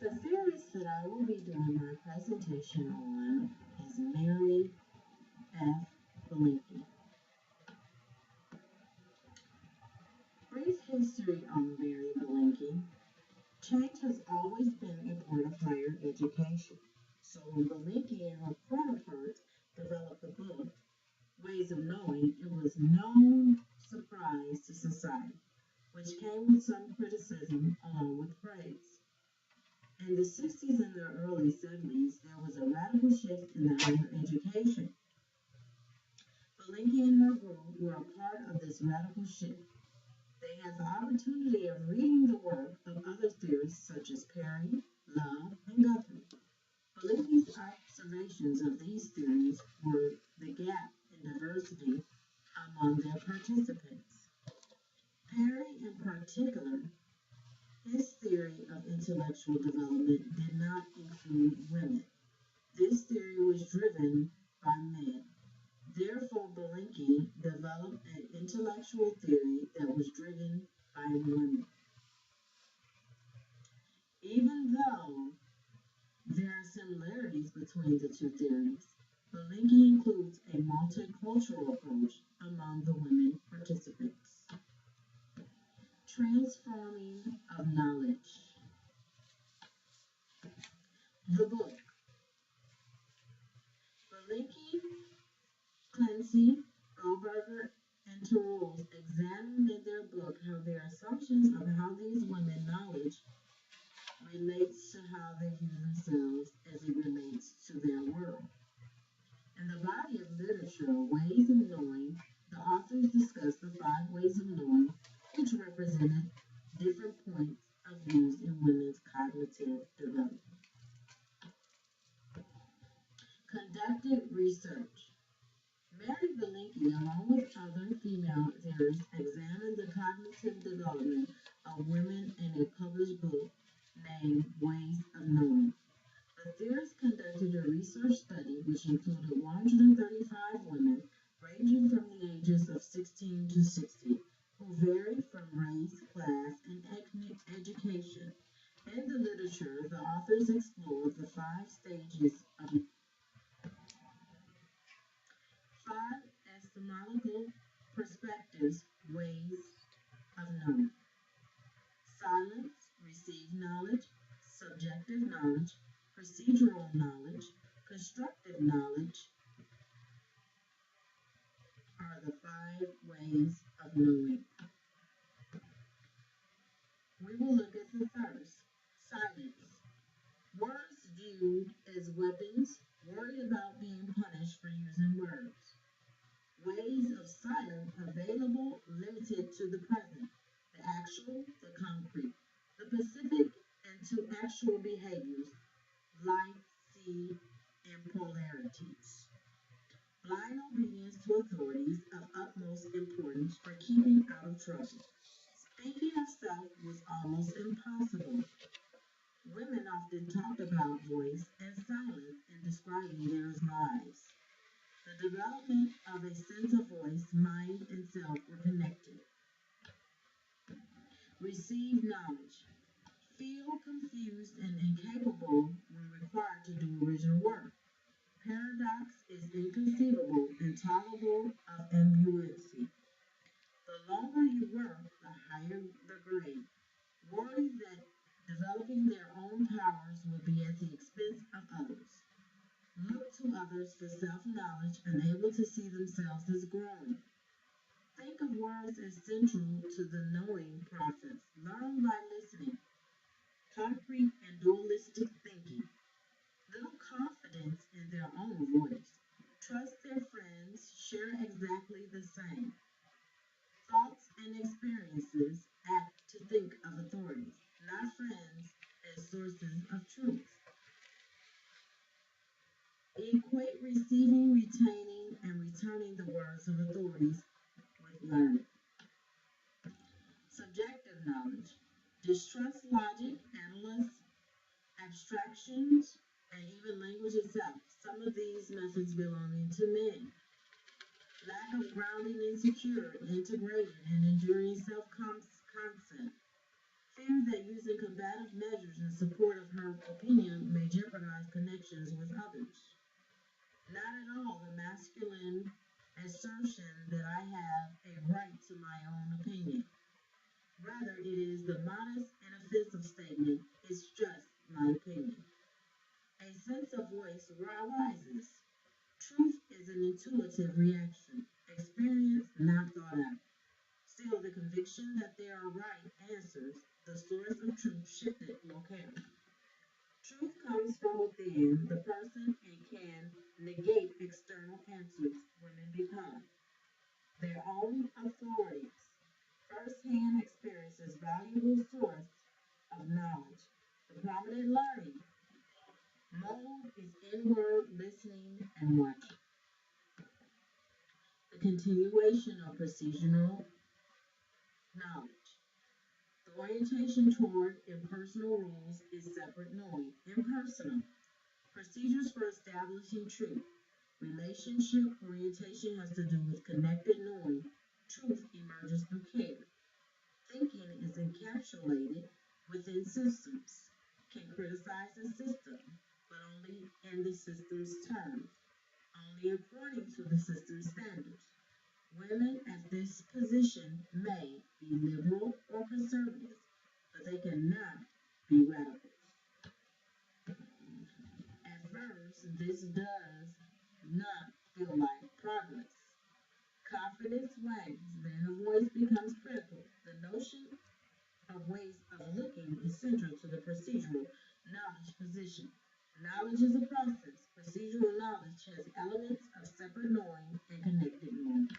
The theorist that I will be doing my presentation on is Mary F. Belenky. Brief history on Mary Belenky. Change has always been a part of higher education. So when Belenky and her counterparts developed the book, Ways of Knowing, it was no surprise to society, which came with some criticism along with praise. In the 60s and the early 70s, there was a radical shift in the higher education. Belenky and her group were a part of this radical shift. They had the opportunity of reading the work of other theorists such as Perry, Love, and Guthrie. Belenky's observations of these theories were the gap in diversity among their participants. Perry, in particular, his theory of intellectual development did not include women. This theory was driven by men. Therefore, Belenky developed an intellectual theory that was driven by women. Even though there are similarities between the two theories, Belenky includes a multicultural approach among the women participants. Transforming of knowledge. The book. Belenky, Clancy, Goldberger, and Terrell examined in their book how their assumptions of how these women knowledge relates to how they view themselves as it relates to their world. In the body of literature, Ways of Knowing, the authors discussed the 5 ways of knowing, which represented different points of views in women's cognitive development. Conducted research. Mary Belenky, along with other female theorists, examined the cognitive development of women in a published book named Ways of Knowing. The theorists conducted a research study which included 135 women ranging from the ages of 16 to 60, who varied from race, class, and ethnic education. In the literature, the authors explored the 5 stages of 5 epistemological perspectives, ways of knowing. Silence, received knowledge, subjective knowledge, procedural knowledge, constructive knowledge are the 5 ways of knowing. We will look at the first. Silence. Words viewed as weapons, worried about being punished for using words. Ways of silence available, limited to the present, the actual, the concrete, the specific, and to actual behaviors, life, sea, and polarities. Blind obedience to authorities of utmost importance for keeping out of trouble. Speaking of self was almost impossible. Women often talked about voice and silence in describing their lives. The development of a sense of voice, mind, and self were connected. Receive knowledge. Feel confused and incapable when required to do original work. Paradox is inconceivable, intolerable of ambiguity. The longer you work, the higher the grade. Worry that developing their own powers will be at the expense of others. Look to others for self-knowledge, unable to see themselves as growing. Think of words as central to the knowing process. Learn by listening. Concrete and dualistic thinking. Little confidence in their own voice. Trust their friends, share exactly the same. Thoughts and experiences act to think of authorities, not friends, as sources of truth. Equate receiving, retaining, and returning the words of authorities with learning. Subjective knowledge. Distrust logic, analysis, abstractions, and even language itself. Some of these methods belonging to men. Lack of grounding, insecure, integrated, and enduring self-concept. Fears that using combative measures in support of her opinion may jeopardize connections with others. Not at all the masculine assertion that I have a right to my own opinion. Rather, it is the modest and offensive statement, it's just my opinion. A sense of voice arises. Truth is an intuitive reaction, experience not thought out. Still, the conviction that there are right answers, the source of truth shifted locale. Truth comes from within the person and can negate external answers women become their own authorities. First-hand experience is valuable source of knowledge. The prominent learning mode is inward listening and watching. The continuation of procedural knowledge. The orientation toward impersonal rules is separate knowing. Impersonal. Procedures for establishing truth. Relationship orientation has to do with connected knowing. Truth emerges through care. Thinking is encapsulated within systems. Can criticize the system, but only in the system's terms, only according to the system's standards. Women at this position may be liberal or conservative, but they cannot be radicals. At first, this does not feel like progress. Confidence wanes, then a voice becomes critical. The notion of ways of looking is central to the procedural knowledge position. Knowledge is a process. Procedural knowledge has elements of separate knowing and connected knowing.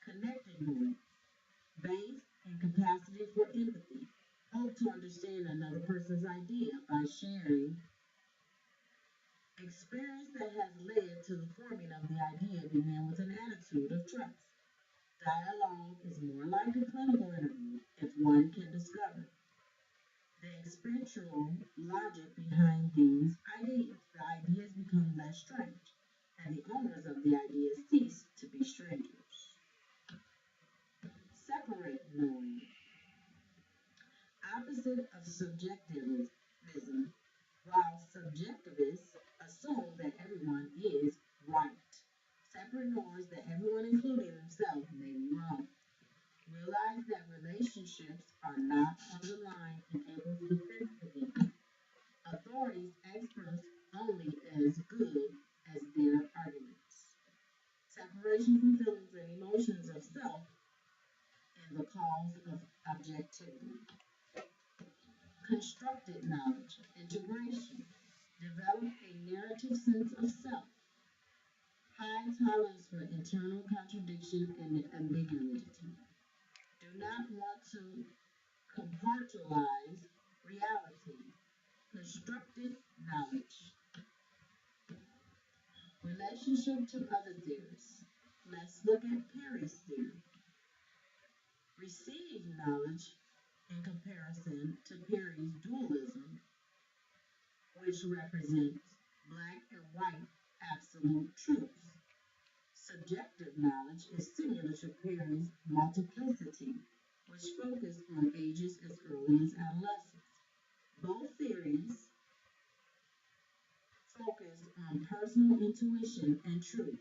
Connected knowing, based in capacity for empathy. Hope to understand another person's idea by sharing experience that has led to the forming of the idea began with an attitude of trust. Dialogue is more like a clinical interview if one can discover the experiential logic behind these ideas. The ideas become less strange, and the owners of the ideas cease to be strangers. Separate knowing. Opposite of subjectivism, while subjectivists assume that everyone is right. Separate knows that everyone, including themselves, may be wrong. Realize that relationships are not on the line and able to defend against. Authorities, experts only as good as their arguments. Separation from feelings and emotions of self and the cause of objectivity. Constructed knowledge, integration. Develop a narrative sense of self. High tolerance for internal contradiction and ambiguity. Do not want to compartmentalize reality. Constructed knowledge. Relationship to other theories. Let's look at Perry's theory. Receive knowledge in comparison to Perry's dualism, which represents black and white absolute truths. Subjective knowledge is similar to Perry's multiplicity, which focused on ages as early as adolescence. Both theories focus on personal intuition and truth.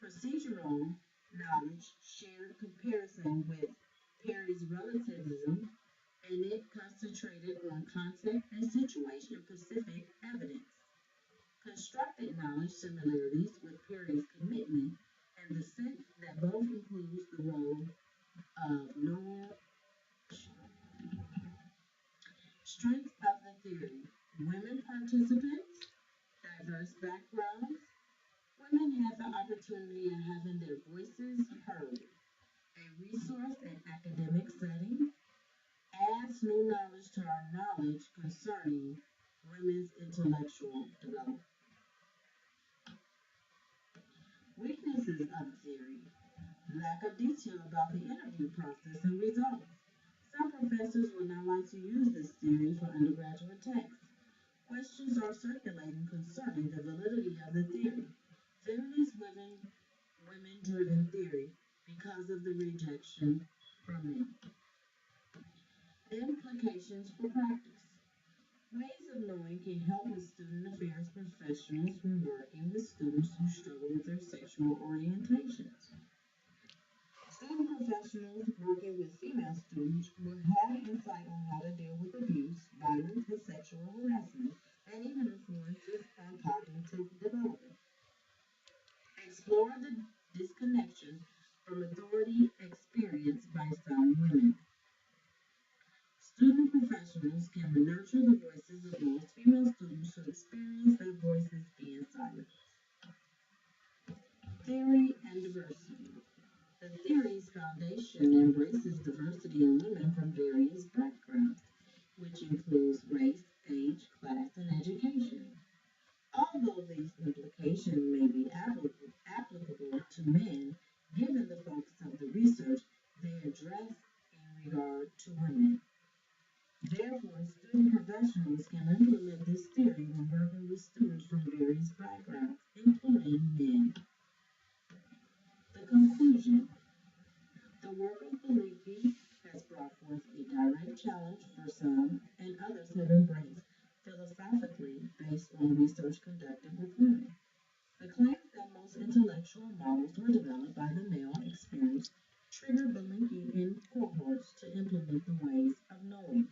Procedural knowledge shared comparison with Perry's relativism, and it concentrated on context and situation-specific evidence. Constructed knowledge similarities with Perry's commitment and the sense that both includes the role of neural strengths of the theory. Women participants, diverse backgrounds. Women have the opportunity of having their voices heard. A resource in academic setting adds new knowledge to our knowledge concerning women's intellectual development. Weaknesses of theory. Lack of detail about the interview process and results. Some professors would not like to use this theory for undergraduate texts. Questions are circulating concerning the validity of the theory. Feminist women-driven theory because of the rejection from men. for practice. Ways of knowing can help with student affairs professionals when working with students who struggle with their sexual orientations. Student professionals working with female students will have insight on how to deal with abuse, violence, and sexual harassment, and even influences on cognitive development. Explore the disconnection from authority experienced by some women. Student professionals can nurture the voices of those female students who experience their voices being silenced. Theory and diversity. The theory's foundation embraces diversity in women from various backgrounds, which includes race, age, class, and education. Although these implications may be applicable to men, given the focus of the research, they address in regard to women. Therefore, student professionals can implement this theory when working with students from various backgrounds, including men. The conclusion. The work of Belenky has brought forth a direct challenge for some, and others have embraced philosophically based on research conducted with women. The claims that most intellectual models were developed by the male experience triggered Belenky in cohorts to implement the ways of knowing.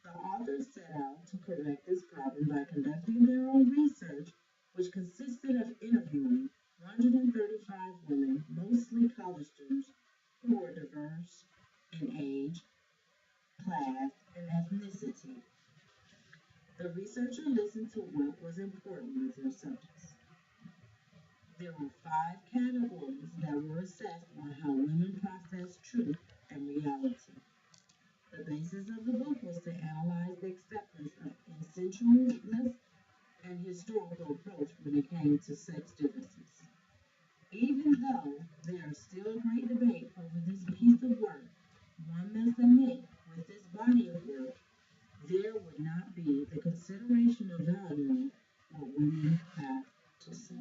The authors set out to correct this problem by conducting their own research, which consisted of interviewing 135 women, mostly college students, who were diverse in age, class, and ethnicity. The researcher listened to what was important with their subjects. There were 5 categories that were assessed on how women process truth and reality. The basis of the book was to analyze the acceptance of consensualist and historical approach when it came to sex differences. Even though there is still great debate over this piece of work, one must admit with this body of work, there would not be the consideration of valuing what women have to say.